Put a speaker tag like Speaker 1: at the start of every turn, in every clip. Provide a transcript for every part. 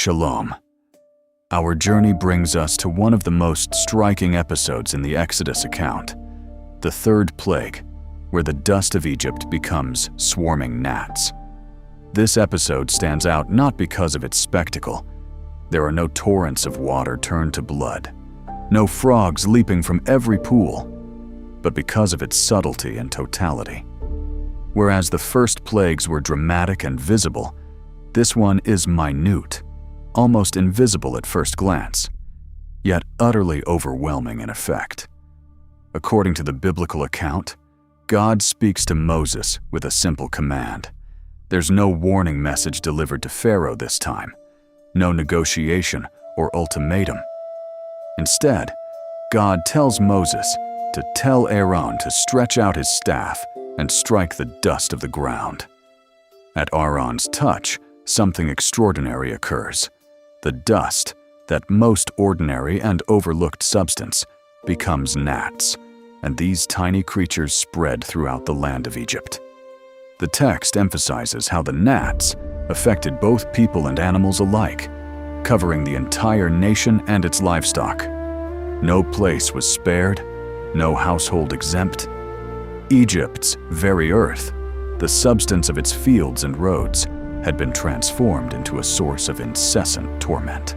Speaker 1: Shalom. Our journey brings us to one of the most striking episodes in the Exodus account, the third plague, where the dust of Egypt becomes swarming gnats. This episode stands out not because of its spectacle. There are no torrents of water turned to blood, no frogs leaping from every pool, but because of its subtlety and totality. Whereas the first plagues were dramatic and visible, this one is minute, almost invisible at first glance, yet utterly overwhelming in effect. According to the biblical account, God speaks to Moses with a simple command. There's no warning message delivered to Pharaoh this time, no negotiation or ultimatum. Instead, God tells Moses to tell Aaron to stretch out his staff and strike the dust of the ground. At Aaron's touch, something extraordinary occurs. The dust, that most ordinary and overlooked substance, becomes gnats, and these tiny creatures spread throughout the land of Egypt. The text emphasizes how the gnats affected both people and animals alike, covering the entire nation and its livestock. No place was spared, no household exempt. Egypt's very earth, the substance of its fields and roads, had been transformed into a source of incessant torment.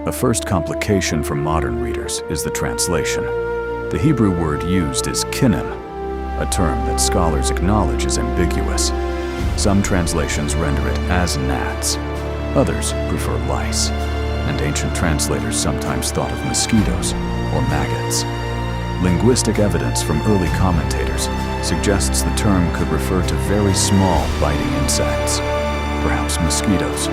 Speaker 1: A first complication for modern readers is the translation. The Hebrew word used is kinnim, a term that scholars acknowledge is ambiguous. Some translations render it as gnats, others prefer lice, and ancient translators sometimes thought of mosquitoes or maggots. Linguistic evidence from early commentators suggests the term could refer to very small biting insects, perhaps mosquitoes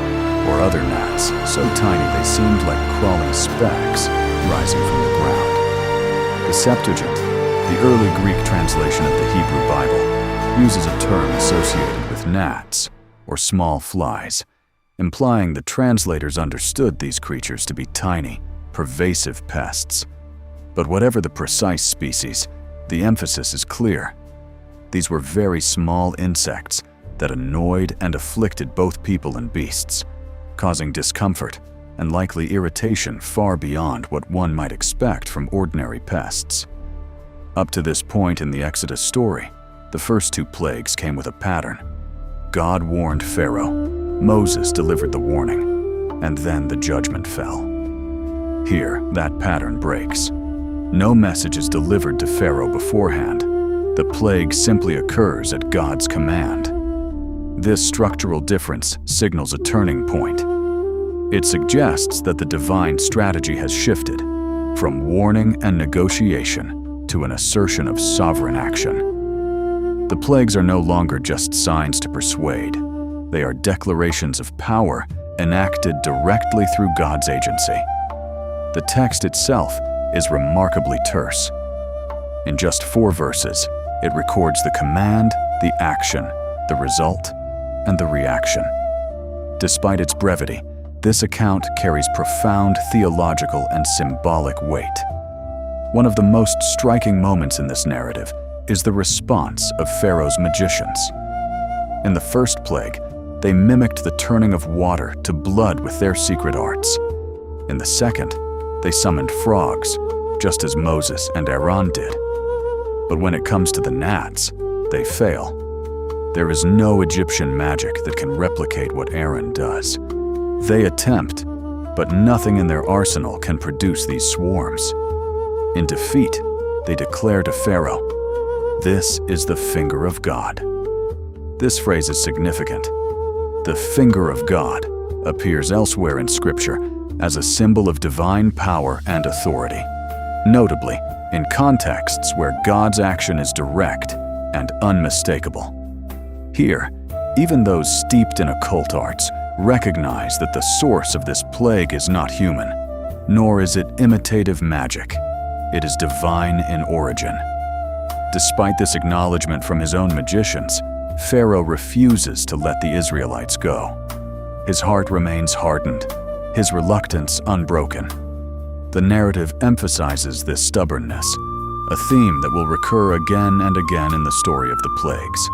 Speaker 1: or other gnats so tiny they seemed like crawling specks rising from the ground. The Septuagint, the early Greek translation of the Hebrew Bible, uses a term associated with gnats or small flies, implying the translators understood these creatures to be tiny, pervasive pests. But whatever the precise species, the emphasis is clear. These were very small insects that annoyed and afflicted both people and beasts, causing discomfort and likely irritation far beyond what one might expect from ordinary pests. Up to this point in the Exodus story, the first two plagues came with a pattern. God warned Pharaoh, Moses delivered the warning, and then the judgment fell. Here, that pattern breaks. No message is delivered to Pharaoh beforehand. The plague simply occurs at God's command. This structural difference signals a turning point. It suggests that the divine strategy has shifted from warning and negotiation to an assertion of sovereign action. The plagues are no longer just signs to persuade. They are declarations of power enacted directly through God's agency. The text itself is remarkably terse. In just 4 verses, it records the command, the action, the result, and the reaction. Despite its brevity, this account carries profound theological and symbolic weight. One of the most striking moments in this narrative is the response of Pharaoh's magicians. In the first plague, they mimicked the turning of water to blood with their secret arts. In the second, they summoned frogs, just as Moses and Aaron did. But when it comes to the gnats, they fail. There is no Egyptian magic that can replicate what Aaron does. They attempt, but nothing in their arsenal can produce these swarms. In defeat, they declare to Pharaoh, "This is the finger of God." This phrase is significant. The finger of God appears elsewhere in Scripture as a symbol of divine power and authority, notably in contexts where God's action is direct and unmistakable. Here, even those steeped in occult arts recognize that the source of this plague is not human, nor is it imitative magic. It is divine in origin. Despite this acknowledgement from his own magicians, Pharaoh refuses to let the Israelites go. His heart remains hardened, his reluctance unbroken. The narrative emphasizes this stubbornness, a theme that will recur again and again in the story of the plagues.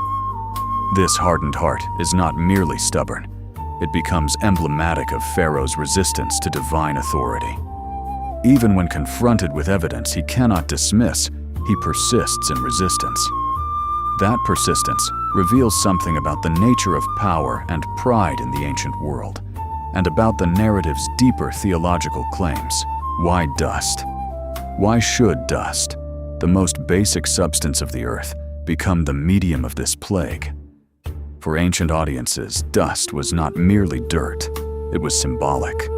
Speaker 1: This hardened heart is not merely stubborn, it becomes emblematic of Pharaoh's resistance to divine authority. Even when confronted with evidence he cannot dismiss, he persists in resistance. That persistence reveals something about the nature of power and pride in the ancient world, and about the narrative's deeper theological claims. Why dust? Why should dust, the most basic substance of the earth, become the medium of this plague? For ancient audiences, dust was not merely dirt, it was symbolic.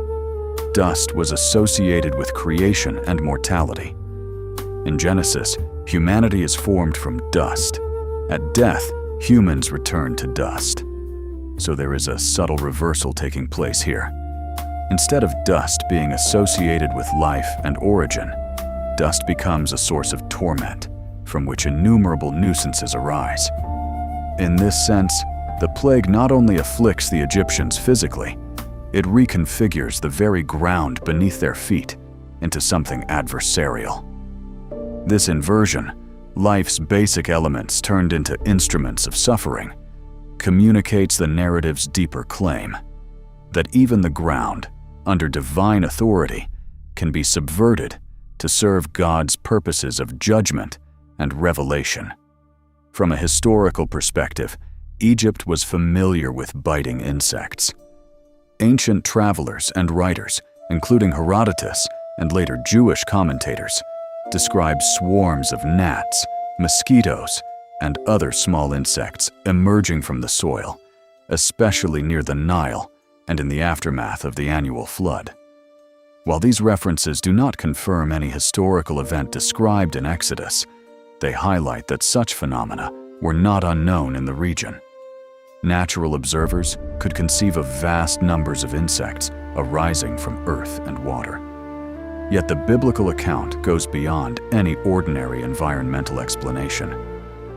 Speaker 1: Dust was associated with creation and mortality. In Genesis, humanity is formed from dust. At death, humans return to dust. So there is a subtle reversal taking place here. Instead of dust being associated with life and origin, dust becomes a source of torment, from which innumerable nuisances arise. In this sense, the plague not only afflicts the Egyptians physically, it reconfigures the very ground beneath their feet into something adversarial. This inversion, life's basic elements turned into instruments of suffering, communicates the narrative's deeper claim, that even the ground, under divine authority, can be subverted to serve God's purposes of judgment and revelation. From a historical perspective, Egypt was familiar with biting insects. Ancient travelers and writers, including Herodotus and later Jewish commentators, describe swarms of gnats, mosquitoes, and other small insects emerging from the soil, especially near the Nile and in the aftermath of the annual flood. While these references do not confirm any historical event described in Exodus, they highlight that such phenomena were not unknown in the region. Natural observers could conceive of vast numbers of insects arising from earth and water. Yet the biblical account goes beyond any ordinary environmental explanation.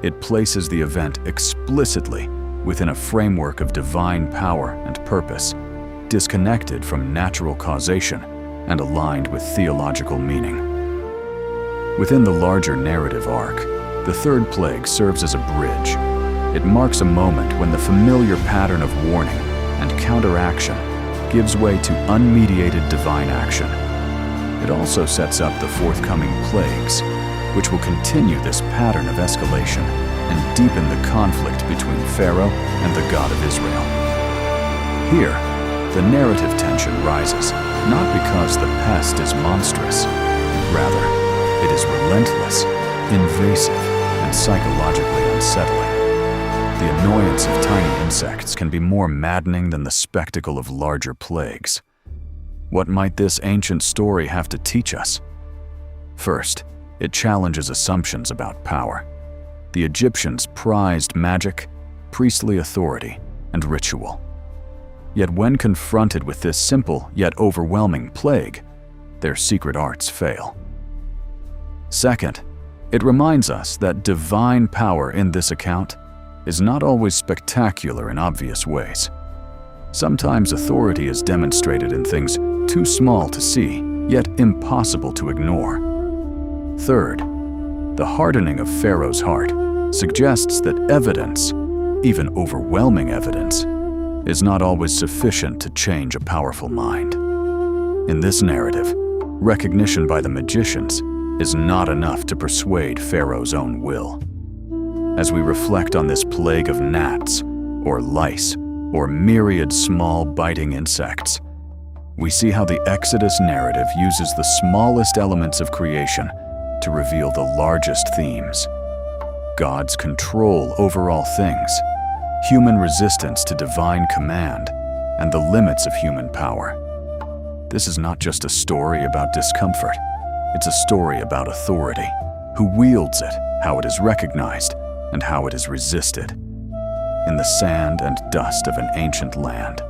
Speaker 1: It places the event explicitly within a framework of divine power and purpose, disconnected from natural causation and aligned with theological meaning. Within the larger narrative arc, the third plague serves as a bridge. It marks a moment when the familiar pattern of warning and counteraction gives way to unmediated divine action. It also sets up the forthcoming plagues, which will continue this pattern of escalation and deepen the conflict between Pharaoh and the God of Israel. Here, the narrative tension rises, not because the pest is monstrous. Rather, it is relentless, invasive, and psychologically unsettling. The annoyance of tiny insects can be more maddening than the spectacle of larger plagues. What might this ancient story have to teach us? First, it challenges assumptions about power. The Egyptians prized magic, priestly authority, and ritual. Yet when confronted with this simple yet overwhelming plague, their secret arts fail. Second, it reminds us that divine power in this account is not always spectacular in obvious ways. Sometimes authority is demonstrated in things too small to see, yet impossible to ignore. Third, the hardening of Pharaoh's heart suggests that evidence, even overwhelming evidence, is not always sufficient to change a powerful mind. In this narrative, recognition by the magicians is not enough to persuade Pharaoh's own will. As we reflect on this plague of gnats, or lice, or myriad small biting insects, we see how the Exodus narrative uses the smallest elements of creation to reveal the largest themes. God's control over all things, human resistance to divine command, and the limits of human power. This is not just a story about discomfort. It's a story about authority, who wields it, how it is recognized, and how it is resisted. In the sand and dust of an ancient land,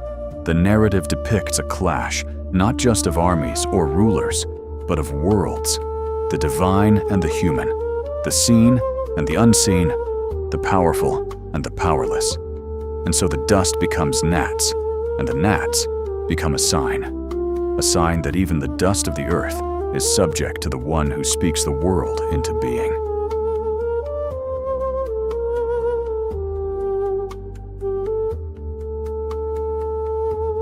Speaker 1: the narrative depicts a clash not just of armies or rulers, but of worlds, the divine and the human, the seen and the unseen, the powerful and the powerless. And so the dust becomes gnats, and the gnats become a sign that even the dust of the earth is subject to the one who speaks the world into being.